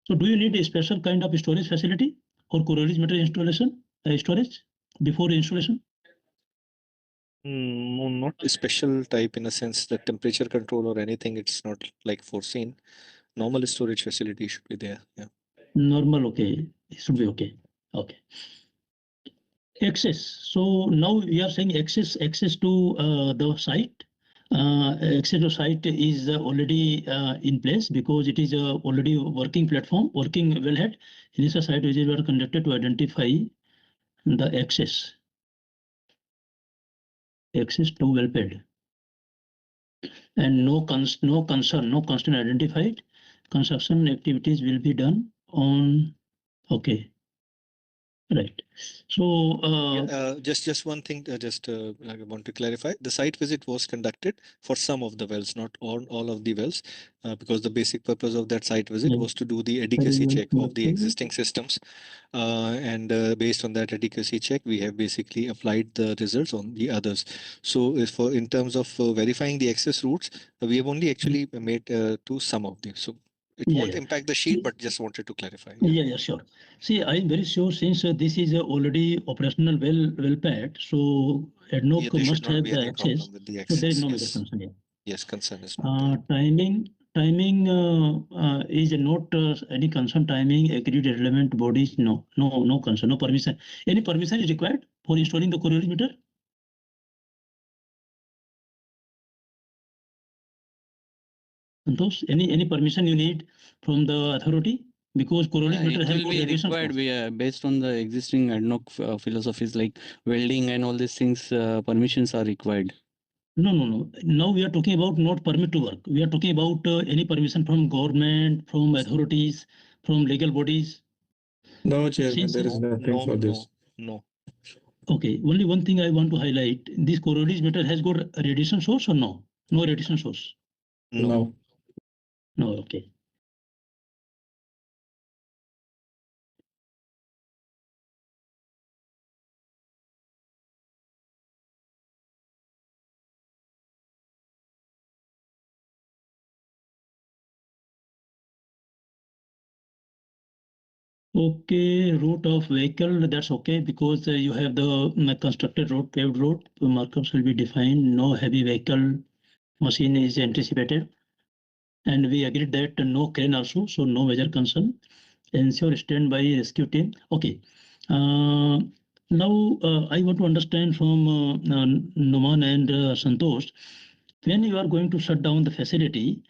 So do you need a special kind of storage facility or corrosion installation, storage before installation? No, not a special type in a sense that temperature control or anything. It's not like foreseen. Normal storage facility should be there. Yeah. Normal, okay. It should be okay. Okay. Access. So now we are saying access to the site. Access to site is already in place because it is already working platform, working wellhead. Initial site visits were conducted to identify the access to wellpad, and no constraint identified. Construction activities will be done on. Okay. Right. So just one thing. I want to clarify. The site visit was conducted for some of the wells, not all of the wells, because the basic purpose of that site visit was to do the adequacy check of the existing systems, and based on that adequacy check, we have basically applied the results on the others. So, if in terms of verifying the access routes, we have only actually made to some of them. So. It won't impact the sheet, but just wanted to clarify. Yeah, sure. See, I'm very sure since this is already operational well pad, so ADNOC must have the access. So there is no major concern here. Yes, concern is not there. Timing is not any concern. Timing agreed relevant bodies. No concern. No permission. Any permission is required for installing the corrosion meter? Santosh, any permission you need from the authority? Because corrosion meter has will be required based on the existing ADNOC philosophies like welding and all these things. Permissions are required. No. Now we are talking about not permit to work. We are talking about any permission from government, from authorities, from legal bodies. No, Chairman, there is nothing for this. No. Okay, only one thing I want to highlight. This corrosion meter has got a radiation source or no? No radiation source? No. No, okay. Okay, route of vehicle, that's okay because you have the constructed road, paved road, markups will be defined, no heavy vehicle machine is anticipated. And we agreed that no crane also, so no major concern. Ensure standby rescue team. Okay. Now I want to understand from Numan and Santosh, when you are going to shut down the facility,